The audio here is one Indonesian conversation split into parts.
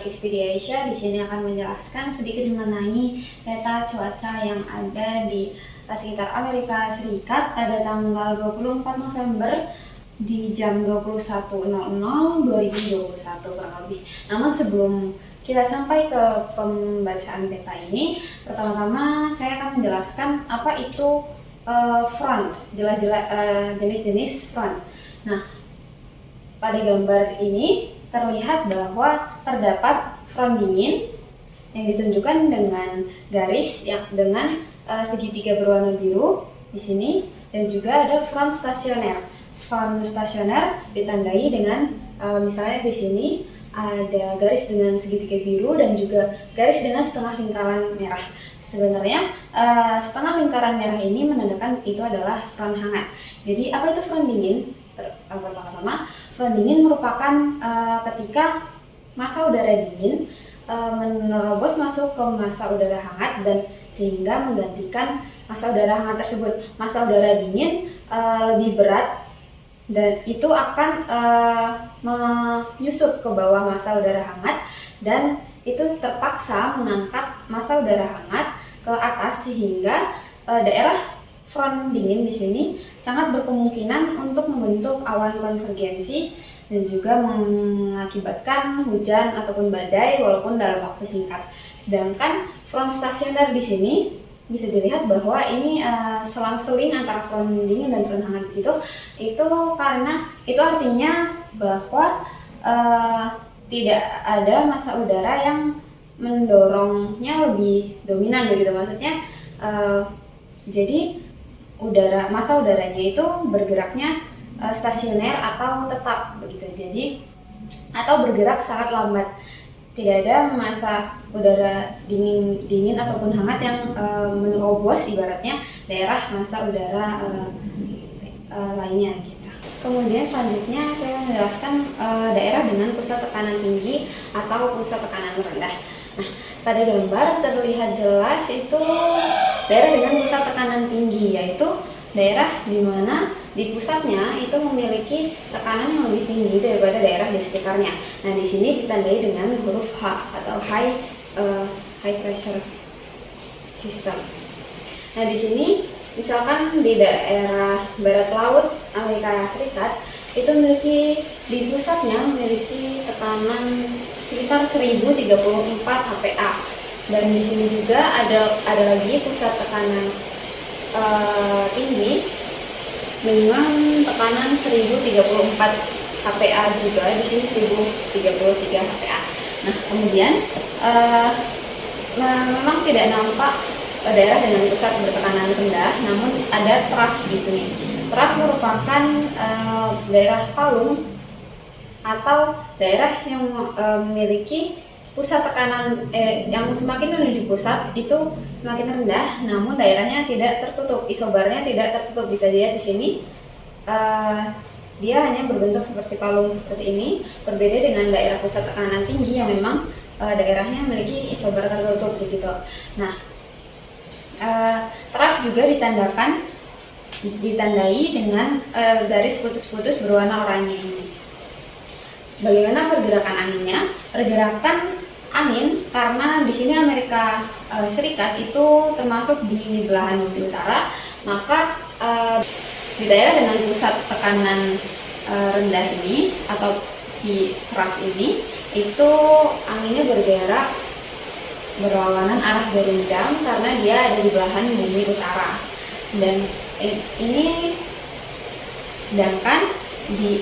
Isvidi Aisyah di sini akan menjelaskan sedikit mengenai peta cuaca yang ada di sekitar Amerika Serikat pada tanggal 24 November di jam 21.00 2021 kurang lebih. Namun sebelum kita sampai ke pembacaan peta ini, pertama-tama saya akan menjelaskan apa itu front, jenis-jenis front. Nah, pada gambar ini terlihat bahwa terdapat front dingin yang ditunjukkan dengan garis yang dengan segitiga berwarna biru di sini, dan juga ada front stasioner. Front stasioner ditandai dengan misalnya di sini ada garis dengan segitiga biru dan juga garis dengan setengah lingkaran merah. Sebenarnya setengah lingkaran merah ini menandakan itu adalah front hangat. Jadi apa itu front dingin? Pertama-tama, front dingin merupakan ketika massa udara dingin menerobos masuk ke massa udara hangat dan sehingga menggantikan massa udara hangat tersebut. Massa udara dingin lebih berat dan itu akan menyusup ke bawah massa udara hangat, dan itu terpaksa mengangkat massa udara hangat ke atas sehingga daerah front dingin di sini sangat berkemungkinan untuk membentuk awan konvergensi dan juga mengakibatkan hujan ataupun badai walaupun dalam waktu singkat. Sedangkan front stasioner di sini bisa dilihat bahwa ini selang-seling antara front dingin dan front hangat begitu. Itu karena itu artinya bahwa tidak ada massa udara yang mendorongnya lebih dominan begitu. Maksudnya jadi massa udaranya itu bergeraknya stasioner atau tetap begitu. Jadi atau bergerak sangat lambat. Tidak ada massa udara dingin ataupun hangat yang menerobos ibaratnya daerah massa udara lainnya gitu. Kemudian selanjutnya saya menjelaskan daerah dengan pusat tekanan tinggi atau pusat tekanan rendah. Nah, pada gambar terlihat jelas itu daerah dengan pusat tekanan tinggi, yaitu daerah di mana di pusatnya itu memiliki tekanan yang lebih tinggi daripada daerah di sekitarnya. Nah, di sini ditandai dengan huruf H atau high pressure system. Nah, di sini misalkan di daerah barat laut Amerika Serikat itu di pusatnya memiliki tekanan sekitar 1034 HPA, dan di sini juga ada lagi pusat tekanan tinggi dengan tekanan 1034 HPA juga, di sini 1033 HPA. Nah, kemudian memang tidak nampak daerah dengan pusat bertekanan rendah, namun ada trough di sini. Trough merupakan daerah palung atau daerah yang memiliki pusat tekanan yang semakin menuju pusat itu semakin rendah, namun daerahnya tidak tertutup, isobarnya tidak tertutup. Bisa dilihat di sini dia hanya berbentuk seperti palung seperti ini, berbeda dengan daerah pusat tekanan tinggi yang memang daerahnya memiliki isobar tertutup begitu. Nah, trough juga ditandai dengan garis putus-putus berwarna oranye ini. Bagaimana pergerakan anginnya? Pergerakan angin, karena di sini Amerika Serikat itu termasuk di belahan bumi utara, maka di daerah dengan pusat tekanan rendah ini atau si trough ini itu anginnya bergerak berlawanan arah jarum jam karena dia ada di belahan bumi utara. Sedangkan di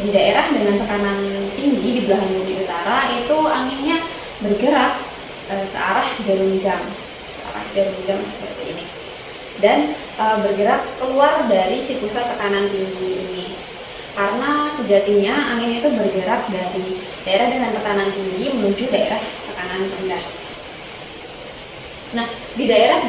daerah dengan tekanan tinggi di belahan bumi utara itu anginnya bergerak searah jarum jam seperti ini, dan bergerak keluar dari si pusat tekanan tinggi ini, karena sejatinya angin itu bergerak dari daerah dengan tekanan tinggi menuju daerah tekanan rendah. Nah, di daerah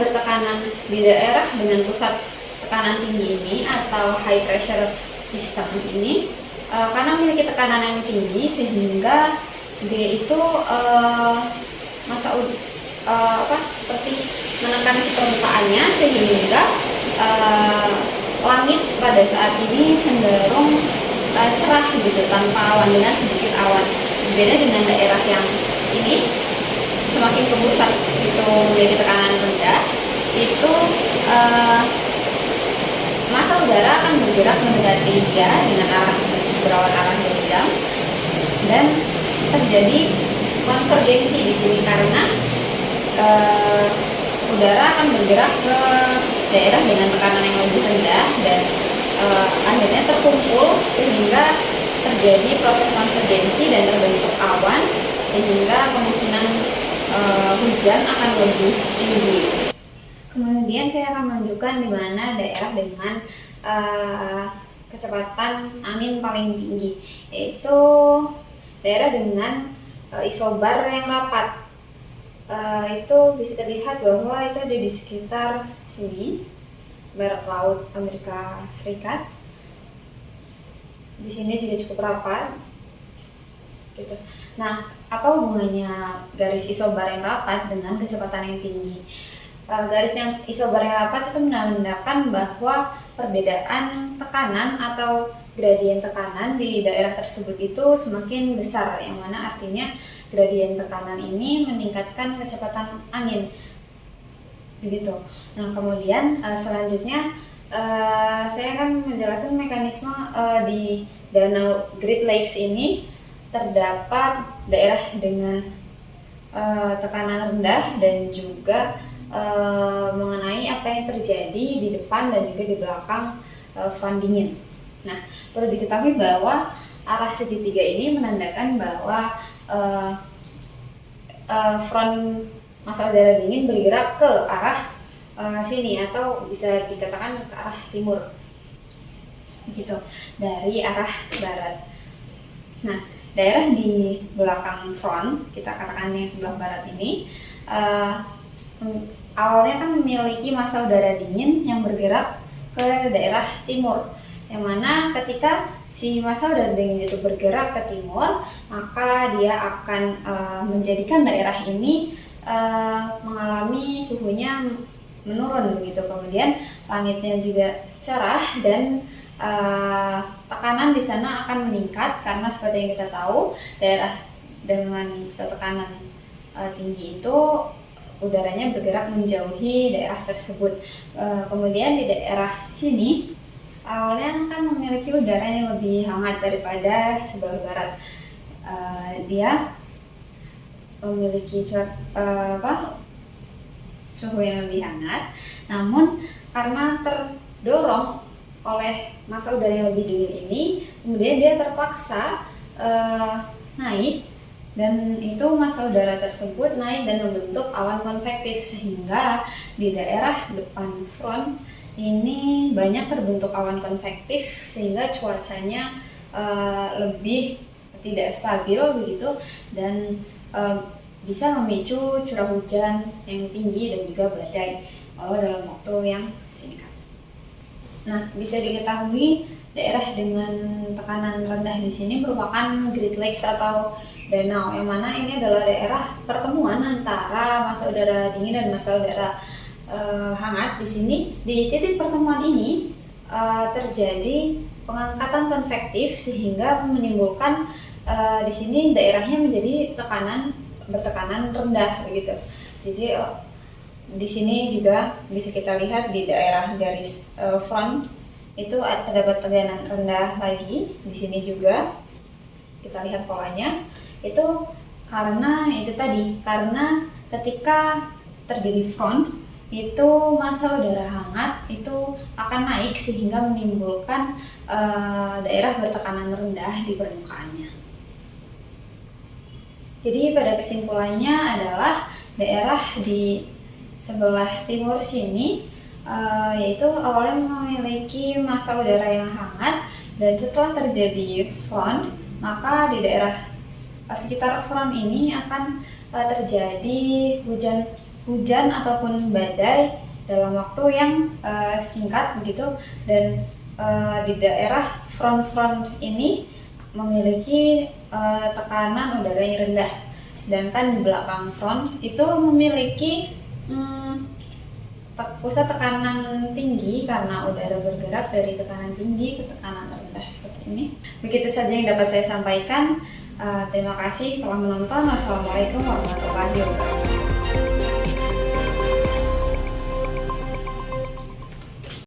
dengan pusat tekanan tinggi ini atau high pressure system ini karena memiliki tekanan yang tinggi sehingga dia itu seperti menekan ke permukaannya, sehingga langit pada saat ini cenderung cerah gitu tanpa awan, dengan sedikit awan. Berbeda dengan daerah yang ini semakin ke pusat itu menjadi tekanan rendah, itu massa udara akan bergerak mendekati dia dengan arah berawan arah gelombang dan terjadi konvergensi di sini karena udara akan bergerak ke daerah dengan tekanan yang lebih rendah dan akhirnya terkumpul sehingga terjadi proses konvergensi dan terbentuk awan sehingga kemungkinan hujan akan lebih tinggi. Kemudian saya akan menunjukkan di mana daerah dengan kecepatan angin paling tinggi, yaitu daerah dengan isobar yang rapat. Itu bisa terlihat bahwa itu ada di sekitar sini, barat laut Amerika Serikat. Di sini juga cukup rapat, gitu. Nah, apa hubungannya garis isobar yang rapat dengan kecepatan yang tinggi? Garis yang isobar yang rapat itu menandakan bahwa perbedaan tekanan atau gradien tekanan di daerah tersebut itu semakin besar, yang mana artinya gradien tekanan ini meningkatkan kecepatan angin, begitu. Nah, kemudian selanjutnya saya akan menjelaskan mekanisme di Danau Great Lakes ini terdapat daerah dengan tekanan rendah dan juga mengenai apa yang terjadi di depan dan juga di belakang front dingin. Nah, perlu diketahui bahwa arah segitiga ini menandakan bahwa front massa udara dingin bergerak ke arah sini atau bisa dikatakan ke arah timur, begitu, dari arah barat. Nah, daerah di belakang front, kita katakan yang sebelah barat ini, awalnya kan memiliki massa udara dingin yang bergerak ke daerah timur, yang mana ketika si massa udara dingin itu bergerak ke timur, maka dia akan menjadikan daerah ini mengalami suhunya menurun, begitu. Kemudian langitnya juga cerah dan tekanan di sana akan meningkat karena seperti yang kita tahu, daerah dengan tekanan tinggi itu udaranya bergerak menjauhi daerah tersebut. Kemudian di daerah sini awalnya kan memiliki udara yang lebih hangat daripada sebelah barat. Dia memiliki suhu yang lebih hangat, namun karena terdorong oleh massa udara yang lebih dingin ini, kemudian dia terpaksa naik, dan itu massa udara tersebut naik dan membentuk awan konvektif sehingga di daerah depan front ini banyak terbentuk awan konvektif sehingga cuacanya lebih tidak stabil, begitu, dan bisa memicu curah hujan yang tinggi dan juga badai kalau dalam waktu yang singkat. Nah, bisa diketahui daerah dengan tekanan rendah di sini merupakan Great Lakes atau danau, yang mana ini adalah daerah pertemuan antara massa udara dingin dan massa udara hangat. Di sini di titik pertemuan ini terjadi pengangkatan konvektif sehingga menimbulkan di sini daerahnya menjadi bertekanan rendah, begitu. Jadi di sini juga bisa kita lihat di daerah garis front itu terdapat tekanan rendah lagi. Di sini juga kita lihat polanya, itu karena karena ketika terjadi front itu massa udara hangat itu akan naik sehingga menimbulkan daerah bertekanan rendah di permukaannya. Jadi pada kesimpulannya adalah daerah di sebelah timur sini yaitu awalnya memiliki massa udara yang hangat, dan setelah terjadi front maka di daerah sekitar front ini akan terjadi hujan ataupun badai dalam waktu yang singkat, begitu. Dan di daerah front ini memiliki tekanan udara yang rendah, sedangkan di belakang front itu memiliki pusat tekanan tinggi karena udara bergerak dari tekanan tinggi ke tekanan rendah seperti ini. Begitu saja yang dapat saya sampaikan. Terima kasih telah menonton. Wassalamualaikum warahmatullahi wabarakatuh.